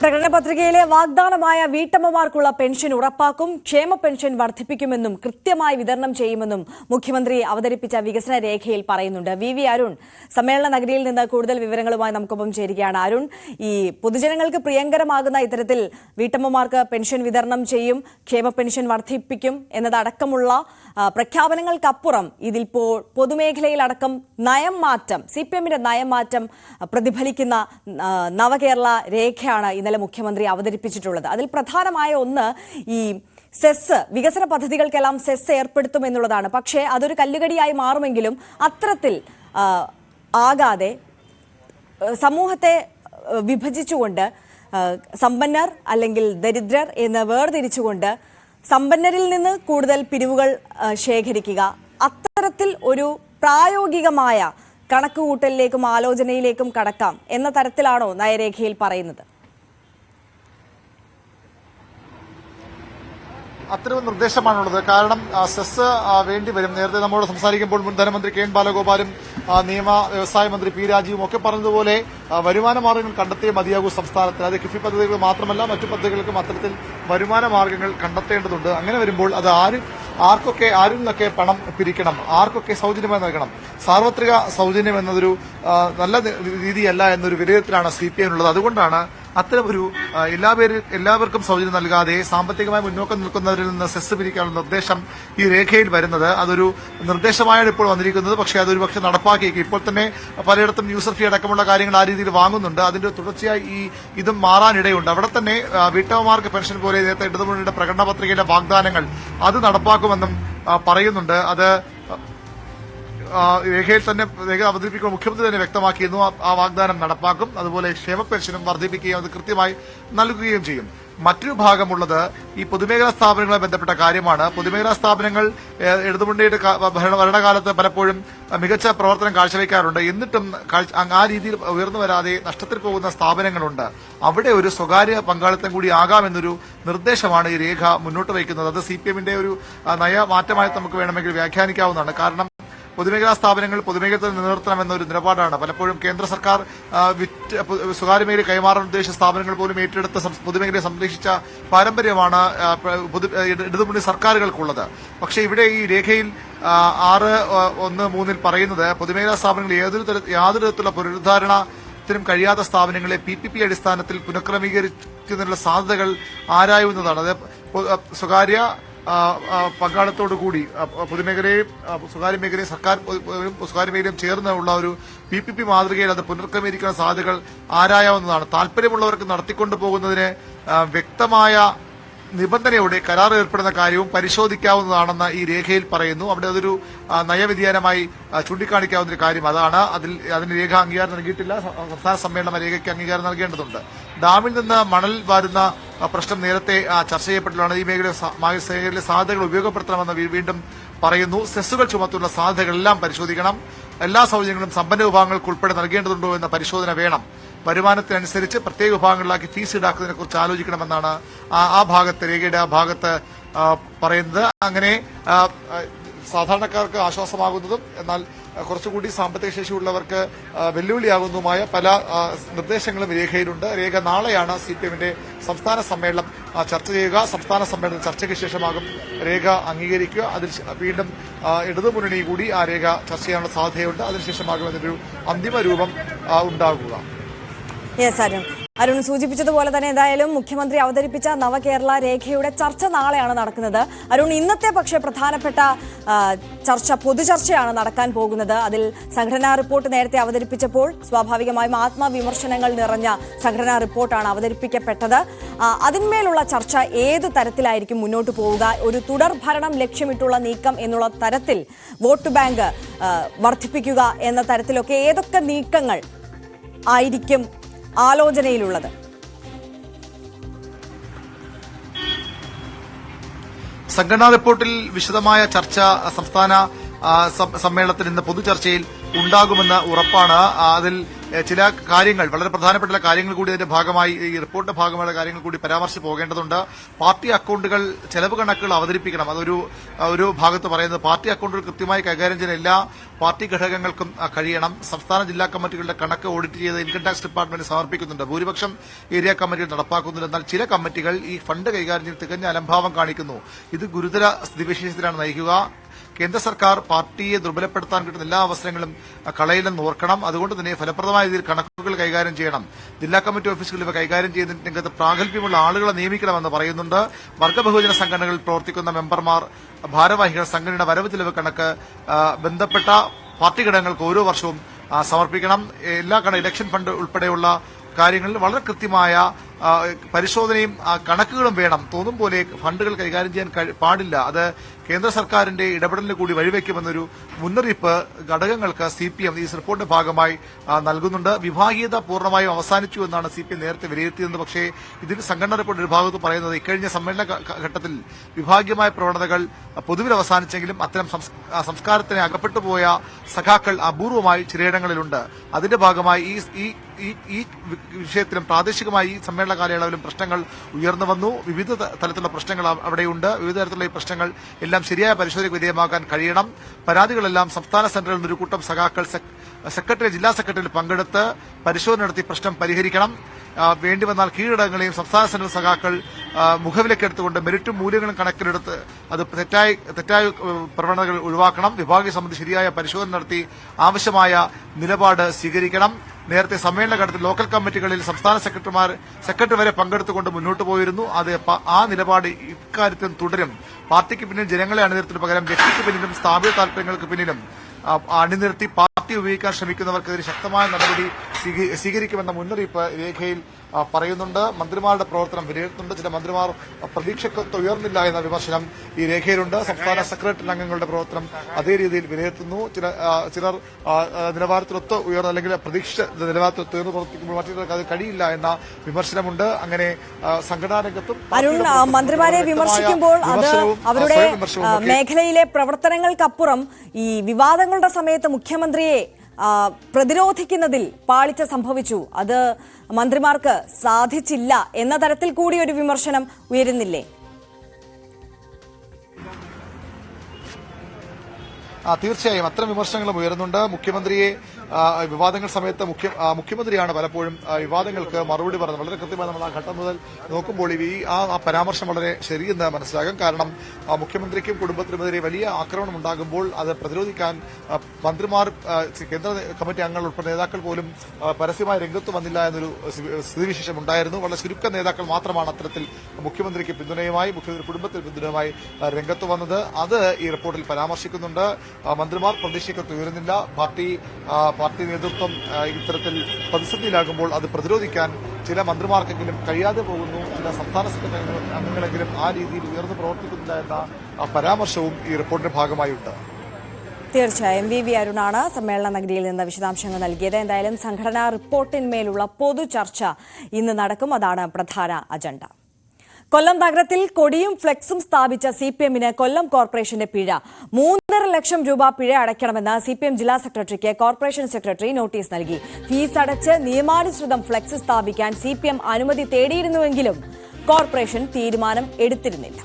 പ്രകടന പത്രികയിലെ വാഗ്ദാനമായ വീട്ടമ്മമാർക്കുള്ള പെൻഷൻ ഉറപ്പാക്കും, ക്ഷേമ പെൻഷൻ വർദ്ധിപ്പിക്കുമെന്നും കൃത്യമായി വിതരണം ചെയ്യുമെന്നും മുഖ്യമന്ത്രി അവതരിപ്പിച്ച വികസന രേഖയിൽ പറയുന്നുണ്ട്. വി അരുൺ സമ്മേളന നഗരിയിൽ നിന്ന് കൂടുതൽ വിവരങ്ങളുമായി നമുക്കൊപ്പം ചേരുകയാണ്. അരുൺ, ഈ പൊതുജനങ്ങൾക്ക് പ്രിയങ്കരമാകുന്ന ഇത്തരത്തിൽ വീട്ടമ്മമാർക്ക് പെൻഷൻ വിതരണം ചെയ്യും, ക്ഷേമ പെൻഷൻ വർദ്ധിപ്പിക്കും എന്നതടക്കമുള്ള പ്രഖ്യാപനങ്ങൾക്കപ്പുറം ഇതിൽപ്പോൾ പൊതുമേഖലയിലടക്കം നയം മാറ്റം, CPM-ന്റെ നയമാറ്റം പ്രതിഫലിക്കുന്ന നവകേരള രേഖയാണ് ഇന്നലെ മുഖ്യമന്ത്രി അവതരിപ്പിച്ചിട്ടുള്ളത്. അതിൽ പ്രധാനമായ ഒന്ന് ഈ സെസ്, വികസന പദ്ധതികൾക്കെല്ലാം സെസ് ഏർപ്പെടുത്തുമെന്നുള്ളതാണ്. പക്ഷേ അതൊരു കല്ലുകടിയായി മാറുമെങ്കിലും അത്തരത്തിൽ ആകാതെ സമൂഹത്തെ വിഭജിച്ചുകൊണ്ട് സമ്പന്നർ അല്ലെങ്കിൽ ദരിദ്രർ എന്ന് വേർതിരിച്ചുകൊണ്ട് സമ്പന്നരിൽ നിന്ന് കൂടുതൽ പിരിവുകൾ ശേഖരിക്കുക, അത്തരത്തിൽ ഒരു പ്രായോഗികമായ കണക്കുകൂട്ടലിലേക്കും ആലോചനയിലേക്കും കടക്കാം എന്ന തരത്തിലാണോ നയരേഖയിൽ പറയുന്നത്? അത്തരം നിർദ്ദേശമാണുള്ളത്. കാരണം സെസ് വേണ്ടിവരും. നേരത്തെ നമ്മോട് സംസാരിക്കുമ്പോൾ മുൻ ധനമന്ത്രി കെ എൻ ബാലഗോപാലും നിയമ വ്യവസായ മന്ത്രി പി രാജീവും ഒക്കെ പറഞ്ഞതുപോലെ വരുമാന മാർഗ്ഗങ്ങൾ കണ്ടെത്തിയേ മതിയാകൂ സംസ്ഥാനത്തിന്. അത് കിഫി പദ്ധതികൾ മാത്രമല്ല, മറ്റു പദ്ധതികൾക്കും അത്തരത്തിൽ വരുമാന മാർഗ്ഗങ്ങൾ കണ്ടെത്തേണ്ടതുണ്ട്. അങ്ങനെ വരുമ്പോൾ അത് ആരിൽ നിന്നൊക്കെ പണം പിരിക്കണം, ആർക്കൊക്കെ സൗജന്യമായി നൽകണം, സാർവത്രിക സൗജന്യം എന്നതൊരു നല്ല രീതിയല്ല എന്നൊരു വിലയിരുത്തലാണ് CPM ഉള്ളത്. അതുകൊണ്ടാണ് അത്തരമൊരു എല്ലാവർക്കും സൗജന്യം നൽകാതെ സാമ്പത്തികമായി മുന്നോക്കം നിൽക്കുന്നവരിൽ നിന്ന് സെസ് പിരിക്കാനുള്ള നിർദ്ദേശം ഈ രേഖയിൽ വരുന്നത്. അതൊരു നിർദ്ദേശമായാണ് ഇപ്പോൾ വന്നിരിക്കുന്നത്. പക്ഷേ അതൊരു പക്ഷേ നടപ്പാക്കിയേക്കും. ഇപ്പോൾ തന്നെ പലയിടത്തും യൂസർ ഫീ അടക്കമുള്ള കാര്യങ്ങൾ ആ രീതിയിൽ വാങ്ങുന്നുണ്ട്. അതിന്റെ തുടർച്ചയായി ഇതും മാറാനിടയുണ്ട്. അവിടെ തന്നെ വീട്ടമ്മമാർക്ക് പെൻഷൻ പോലെ നേരത്തെ ഇടതുമുന്നണിയുടെ പ്രകടന പത്രികയിലെ വാഗ്ദാനങ്ങൾ അത് നടപ്പാക്കുമെന്നും പറയുന്നുണ്ട്. അത് രേഖയിൽ തന്നെ രേഖ അവതരിപ്പിക്കുമ്പോൾ മുഖ്യമന്ത്രി തന്നെ വ്യക്തമാക്കിയിരുന്നു ആ വാഗ്ദാനം നടപ്പാക്കും. അതുപോലെ ക്ഷേമ പെൻഷനും വർദ്ധിപ്പിക്കുകയും അത് കൃത്യമായി നൽകുകയും ചെയ്യും. മറ്റൊരു ഭാഗമുള്ളത് ഈ പൊതുമേഖലാ സ്ഥാപനങ്ങളുമായി ബന്ധപ്പെട്ട കാര്യമാണ്. പൊതുമേഖലാ സ്ഥാപനങ്ങൾ ഇടതുമുന്നണിയുടെ ഭരണകാലത്ത് പലപ്പോഴും മികച്ച പ്രവർത്തനം കാഴ്ചവെക്കാറുണ്ട്. എന്നിട്ടും ആ രീതിയിൽ ഉയർന്നു വരാതെ നഷ്ടത്തിൽ പോകുന്ന സ്ഥാപനങ്ങളുണ്ട്. അവിടെ ഒരു സ്വകാര്യ പങ്കാളിത്തം കൂടി ആകാമെന്നൊരു നിർദ്ദേശമാണ് ഈ രേഖ മുന്നോട്ട് വയ്ക്കുന്നത്. അത് CPM-ന്റെ ഒരു നയമാറ്റമായി നമുക്ക് വേണമെങ്കിൽ വ്യാഖ്യാനിക്കാവുന്നതാണ്. കാരണം പൊതുമേഖലാ സ്ഥാപനങ്ങൾ പൊതുമേഖല നിലനിർത്തണമെന്നൊരു നിലപാടാണ് പലപ്പോഴും കേന്ദ്ര സർക്കാർ സ്വകാര്യ മേഖല കൈമാറാൻ ഉദ്ദേശിച്ച സ്ഥാപനങ്ങൾ പോലും ഏറ്റെടുത്ത് പൊതുമേഖലയെ സംരക്ഷിച്ച പാരമ്പര്യമാണ് ഇടതുമുന്നണി സർക്കാരുകൾക്കുള്ളത്. പക്ഷേ ഇവിടെ ഈ രേഖയിൽ 6.1.3 പറയുന്നത് പൊതുമേഖലാ സ്ഥാപനങ്ങൾ യാതൊരു തരത്തിലുള്ള പുനരുദ്ധാരണത്തിനും കഴിയാത്ത സ്ഥാപനങ്ങളെ PPP അടിസ്ഥാനത്തിൽ പുനഃക്രമീകരിക്കുന്നതിനുള്ള സാധ്യതകൾ ആരായുന്നതാണ്. അത് സ്വകാര്യ പങ്കാളിത്തോടുകൂടി പൊതുമേഖലയും സ്വകാര്യ മേഖലയും സ്വകാര്യ മേഖലയും ചേർന്നുള്ള ഒരു PPP മാതൃകയിൽ അത് പുനർക്രമീകരിക്കുന്ന സാധ്യതകൾ ആരായാവുന്നതാണ്. താൽപര്യമുള്ളവർക്ക് നടത്തിക്കൊണ്ടു പോകുന്നതിന് വ്യക്തമായ നിബന്ധനയോടെ കരാർ ഏർപ്പെടുന്ന കാര്യവും പരിശോധിക്കാവുന്നതാണെന്ന് ഈ രേഖയിൽ പറയുന്നു. അവിടെ അതൊരു നയവ്യതിയാനമായി ചൂണ്ടിക്കാണിക്കാവുന്ന ഒരു കാര്യം അതാണ്. അതിന് രേഖ അംഗീകാരം നൽകിയിട്ടില്ല. സംസ്ഥാന സമ്മേളനം രേഖയ്ക്ക് അംഗീകാരം നൽകേണ്ടതുണ്ട്. ഡാമിൽ നിന്ന് മണൽ വാരുന്ന പ്രശ്നം നേരത്തെ ചർച്ച ചെയ്യപ്പെട്ടുള്ളതാണ്. ഈ മേഖലയിലെ സാധ്യതകൾ ഉപയോഗപ്പെടുത്തണമെന്ന് വീണ്ടും പറയുന്നു. സെസ്സുകൾ ചുമത്തുന്ന സാധ്യതകളെല്ലാം പരിശോധിക്കണം. എല്ലാ സൗകര്യങ്ങളും സമ്പന്ന വിഭാഗങ്ങൾക്ക് ഉൾപ്പെടെ നൽകേണ്ടതുണ്ടോ എന്ന പരിശോധന വേണം. വരുമാനത്തിനനുസരിച്ച് പ്രത്യേക വിഭാഗങ്ങളിലാക്കി ഫീസ് ഈടാക്കുന്നതിനെ കുറിച്ച് ആലോചിക്കണമെന്നാണ് ആ ഭാഗത്ത് രേഖയുടെ ആ ഭാഗത്ത് പറയുന്നത്. അങ്ങനെ സാധാരണക്കാർക്ക് ആശ്വാസമാകുന്നതും എന്നാൽ കുറച്ചുകൂടി സാമ്പത്തിക ശേഷിയുള്ളവർക്ക് വെല്ലുവിളിയാകുന്നതുമായ പല നിർദ്ദേശങ്ങളും രേഖയിലുണ്ട്. രേഖ നാളെയാണ് CPM-ന്റെ സംസ്ഥാന സമ്മേളനം ചർച്ച ചെയ്യുക. സംസ്ഥാന സമ്മേളനം ചർച്ചയ്ക്ക് ശേഷമാകും രേഖ അംഗീകരിക്കുക. അതിൽ വീണ്ടും ഇടതുമുന്നണി കൂടി ആ രേഖ ചർച്ച ചെയ്യാനുള്ള സാധ്യതയുണ്ട്. അതിനുശേഷമാകും അതിനൊരു അന്തിമ രൂപം ഉണ്ടാകുക. അരുൺ സൂചിപ്പിച്ചതുപോലെ തന്നെ എന്തായാലും മുഖ്യമന്ത്രി അവതരിപ്പിച്ച നവകേരള രേഖയുടെ ചർച്ച നാളെയാണ് നടക്കുന്നത്. അരുൺ, ഇന്നത്തെ പക്ഷേ പ്രധാനപ്പെട്ട പൊതുചർച്ചയാണ് നടക്കാൻ പോകുന്നത്. അതിൽ സംഘടനാ റിപ്പോർട്ട് നേരത്തെ അവതരിപ്പിച്ചപ്പോൾ സ്വാഭാവികമായും ആത്മവിമർശനങ്ങൾ നിറഞ്ഞ സംഘടനാ റിപ്പോർട്ടാണ് അവതരിപ്പിക്കപ്പെട്ടത്. അതിന്മേലുള്ള ചർച്ച ഏത് തരത്തിലായിരിക്കും മുന്നോട്ട് പോവുക? ഒരു തുടർ ഭരണം ലക്ഷ്യമിട്ടുള്ള നീക്കം എന്നുള്ള തരത്തിൽ വോട്ട് ബാങ്ക് വർദ്ധിപ്പിക്കുക എന്ന തരത്തിലൊക്കെ ഏതൊക്കെ നീക്കങ്ങൾ ആയിരിക്കും ആലോചനയിലുള്ളത്? സംഘടനാ റിപ്പോർട്ടിൽ വിശദമായ ചർച്ച സംസ്ഥാന സമ്മേളനത്തിൽ ഇന്ന് പൊതുചർച്ചയിൽ ഉണ്ടാകുമെന്ന് ഉറപ്പാണ്. അതിൽ ചില കാര്യങ്ങൾ, വളരെ പ്രധാനപ്പെട്ട കാര്യങ്ങൾ കൂടി അതിന്റെ ഭാഗമായി, ഈ റിപ്പോർട്ടിന്റെ ഭാഗമായ കാര്യങ്ങൾ കൂടി പരാമർശിച്ച് പോകേണ്ടതുണ്ട്. പാർട്ടി അക്കൌണ്ടുകൾ, ചെലവ് കണക്കുകൾ അവതരിപ്പിക്കണം. ഒരു ഭാഗത്ത് പറയുന്നത് പാർട്ടി അക്കൌണ്ടുകൾ കൃത്യമായി കൈകാര്യം ചെയ്യാൻ എല്ലാ പാർട്ടി ഘടകങ്ങൾക്കും കഴിയണം. സംസ്ഥാന ജില്ലാ കമ്മിറ്റികളുടെ കണക്ക് ഓഡിറ്റ് ചെയ്ത് ഇൻകം ടാക്സ് ഡിപ്പാർട്ട്മെന്റ് സമർപ്പിക്കുന്നുണ്ട്. ഭൂരിപക്ഷം ഏരിയ കമ്മിറ്റികൾ നടപ്പാക്കുന്നുണ്ട്. എന്നാൽ ചില കമ്മിറ്റികൾ ഈ ഫണ്ട് കൈകാര്യം ചെയ്ത് തികഞ്ഞ അലംഭാവം കാണിക്കുന്നു. ഇത് ഗുരുതര സ്ഥിതിവിശേഷത്തിലാണ് നയിക്കുക. കേന്ദ്ര സർക്കാർ പാർട്ടിയെ ദുർബലപ്പെടുത്താൻ കിട്ടുന്ന എല്ലാ അവസരങ്ങളും കളയില്ലെന്ന് ഓർക്കണം. അതുകൊണ്ട് തന്നെ ഫലപ്രദമായ രീതിയിൽ കണക്കുകൾ കൈകാര്യം ചെയ്യണം. ജില്ലാ കമ്മിറ്റി ഓഫീസുകളിൽ ഇവ കൈകാര്യം ചെയ്യുന്ന രംഗത്ത് പ്രാഗൽഭ്യമുള്ള ആളുകളെ നിയമിക്കണമെന്ന് പറയുന്നുണ്ട്. വർഗ്ഗബഹുജന സംഘടനകളിൽ പ്രവർത്തിക്കുന്ന മെമ്പർമാർ, ഭാരവാഹികൾ സംഘടനയുടെ വരവ് ചെലവ് കണക്ക് ബന്ധപ്പെട്ട പാർട്ടി ഘടകങ്ങൾക്ക് ഓരോ വർഷവും സമർപ്പിക്കണം. എല്ലാ ഇലക്ഷൻ ഫണ്ട് ഉൾപ്പെടെയുള്ള കാര്യങ്ങളിൽ വളരെ കൃത്യമായ പരിശോധനയും കണക്കുകളും വേണം. തോന്നും പോലെ ഫണ്ടുകൾ കൈകാര്യം ചെയ്യാൻ പാടില്ല. അത് കേന്ദ്ര സർക്കാരിന്റെ ഇടപെടലിന് കൂടി വഴിവെക്കുമെന്നൊരു മുന്നറിയിപ്പ് ഘടകങ്ങൾക്ക് CPM ഈ റിപ്പോർട്ടിന്റെ ഭാഗമായി നൽകുന്നുണ്ട്. വിഭാഗീയത പൂർണ്ണമായും അവസാനിച്ചു എന്നാണ് CPM നേരത്തെ വിലയിരുത്തിയത്. പക്ഷേ ഇതിൽ സംഘടനാ റിപ്പോർട്ട് ഒരു ഭാഗത്ത് പറയുന്നത് ഇക്കഴിഞ്ഞ സമ്മേളന ഘട്ടത്തിൽ വിഭാഗീയമായ പ്രവണതകൾ പൊതുവിൽ അവസാനിച്ചെങ്കിലും അത്തരം സംസ്കാരത്തിന് അകപ്പെട്ടുപോയ സഖാക്കൾ അപൂർവമായി ചിലയിടങ്ങളിലുണ്ട്. അതിന്റെ ഭാഗമായി ഈ വിഷയത്തിലും പ്രാദേശികമായി ഈ സമ്മേളന കാലയളവിലും പ്രശ്നങ്ങൾ ഉയർന്നു വന്നു. വിവിധ തലത്തിലുള്ള പ്രശ്നങ്ങൾ അവിടെയുണ്ട്. വിവിധ തരത്തിലുള്ള ഈ പ്രശ്നങ്ങൾ എല്ലാം ശരിയായ പരിശോധനയ്ക്ക് വിധേയമാക്കാൻ കഴിയണം. പരാതികളെല്ലാം സംസ്ഥാന സെന്ററിൽ നിന്നൊരു കൂട്ടം സഖാക്കൾ ജില്ലാ സെക്രട്ടറിയിൽ പങ്കെടുത്ത് പരിശോധന നടത്തി പ്രശ്നം പരിഹരിക്കണം. വേണ്ടിവന്നാൽ കീഴടങ്ങളെയും സംസ്ഥാന സെന്റർ സഖാക്കൾ മുഖവിലക്കെടുത്തുകൊണ്ട് മെറിറ്റും മൂല്യങ്ങളും കണക്കിലെടുത്ത് അത് തെറ്റായ പ്രവണതകൾ ഒഴിവാക്കണം. വിഭാഗീയ സമിതി ശരിയായ പരിശോധന നടത്തി ആവശ്യമായ നിലപാട് സ്വീകരിക്കണം. നേരത്തെ സമ്മേളന ഘട്ടത്തിൽ ലോക്കൽ കമ്മിറ്റികളിൽ സംസ്ഥാന സെക്രട്ടറി വരെ പങ്കെടുത്തുകൊണ്ട് മുന്നോട്ട് പോയിരുന്നു. ആ നിലപാട് ഇക്കാര്യത്തിൽ തുടരും. പാർട്ടിക്ക് പിന്നിൽ ജനങ്ങളെ അണിനിരത്തിന് പകരം വ്യക്തിക്ക് പിന്നിലും സ്ഥാപിത താൽപര്യങ്ങൾക്ക് പിന്നിലും അണിനിരത്തി പാർട്ടി ഉപയോഗിക്കാൻ ശ്രമിക്കുന്നവർക്കെതിരെ ശക്തമായ നടപടി സ്വീകരിക്കുമെന്ന മുന്നറിയിപ്പ് രേഖയിൽ പറയുന്നുണ്ട്. മന്ത്രിമാരുടെ പ്രവർത്തനം വിലയിരുത്തുന്നുണ്ട്. ചില മന്ത്രിമാർ പ്രതീക്ഷയ്ക്കൊത്ത് ഉയർന്നില്ല എന്ന വിമർശനം ഈ രേഖയിലുണ്ട്. സംസ്ഥാന സെക്രട്ടറി അംഗങ്ങളുടെ പ്രവർത്തനം അതേ രീതിയിൽ വിലയിരുത്തുന്നു. ചിലർ നിലവാരത്തിലൊത്ത് ഉയർന്ന അല്ലെങ്കിൽ പ്രതീക്ഷിച്ച നിലവാരത്തിലൊത്ത് ഉയർന്ന് പ്രവർത്തിക്കുമ്പോൾ മറ്റൊരു അത് കഴിയില്ല എന്ന വിമർശനമുണ്ട്. അങ്ങനെ സംഘടനാ രംഗത്തും മന്ത്രിമാരെ വിമർശിക്കുമ്പോൾ അത് അവരുടെ മേഖലയിലെ പ്രവർത്തനങ്ങൾക്കപ്പുറം ഈ വിവാദങ്ങളുടെ സമയത്ത് മുഖ്യമന്ത്രിയെ പ്രതിരോധിക്കുന്നതിൽ പാളിച്ച സംഭവിച്ചു, അത് മന്ത്രിമാർക്ക് സാധിച്ചില്ല എന്ന തരത്തിൽ കൂടി ഒരു വിമർശനം ഉയരുന്നില്ലേ? തീർച്ചയായും അത്തരം വിമർശനങ്ങളും ഉയരുന്നുണ്ട്. മുഖ്യമന്ത്രിയെ വിവാദങ്ങൾ സമയത്ത് മുഖ്യമന്ത്രിയാണ് പലപ്പോഴും വിവാദങ്ങൾക്ക് മറുപടി പറഞ്ഞത്. വളരെ കൃത്യമായി നമ്മൾ ആ ഘട്ടം മുതൽ നോക്കുമ്പോൾ ആ പരാമർശം വളരെ ശരിയെന്ന് മനസ്സിലാകും. കാരണം മുഖ്യമന്ത്രിക്കും കുടുംബത്തിനുമെതിരെ വലിയ ആക്രമണം ഉണ്ടാകുമ്പോൾ അത് പ്രതിരോധിക്കാൻ മന്ത്രിമാർ, കേന്ദ്ര കമ്മിറ്റി അംഗങ്ങൾ ഉൾപ്പെടെ നേതാക്കൾ പോലും പരസ്യമായി രംഗത്ത് വന്നില്ല എന്നൊരു സ്ഥിതിവിശേഷം ഉണ്ടായിരുന്നു. വളരെ ചുരുക്കം നേതാക്കൾ മാത്രമാണ് അത്തരത്തിൽ മുഖ്യമന്ത്രിക്ക് പിന്തുണയുമായി, മുഖ്യമന്ത്രി കുടുംബത്തിന് പിന്തുണയുമായി രംഗത്ത് വന്നത്. അത് ഈ റിപ്പോർട്ടിൽ പരാമർശിക്കുന്നുണ്ട്. മന്ത്രിമാർ പ്രതീക്ഷയ്ക്കൊത്ത് ഉയരുന്നില്ല. പാർട്ടി നേതൃത്വം ഇത്തരത്തിൽ പ്രതിസന്ധിയിലാകുമ്പോൾ അത് പ്രതിരോധിക്കാൻ ചില മന്ത്രിമാർക്കെങ്കിലും കഴിയാതെ പോകുന്നു. ചില സംസ്ഥാന സെക്രട്ടറി അംഗങ്ങളെങ്കിലും ആ രീതിയിൽ ഉയർന്നു പ്രവർത്തിക്കുന്നില്ല എന്ന പരാമർശവും ഈ റിപ്പോർട്ടിന്റെ ഭാഗമായുണ്ട്. തീർച്ചയായും വി അരുണാണ് സമ്മേളന നഗരിയിൽ നിന്ന് വിശദാംശങ്ങൾ നൽകിയത്. എന്തായാലും സംഘടനാ റിപ്പോർട്ടിന്മേലുള്ള പൊതു ചർച്ച ഇന്ന് നടക്കും. അതാണ് പ്രധാന അജണ്ട. കൊല്ലം നഗരത്തിൽ കൊടിയും ഫ്ലെക്സും സ്ഥാപിച്ച CPMന് കൊല്ലം കോർപ്പറേഷന്റെ പിഴ 3.5 ലക്ഷം രൂപ പിഴ അടയ്ക്കണമെന്ന് CPM ജില്ലാ സെക്രട്ടറിക്ക് കോർപ്പറേഷൻ സെക്രട്ടറി നോട്ടീസ് നൽകി. ഫീസ് അടച്ച് നിയമാനുസൃതം ഫ്ലെക്സ് സ്ഥാപിക്കാൻ CPM അനുമതി തേടിയിരുന്നുവെങ്കിലും കോർപ്പറേഷൻ തീരുമാനം എടുത്തിരുന്നില്ല.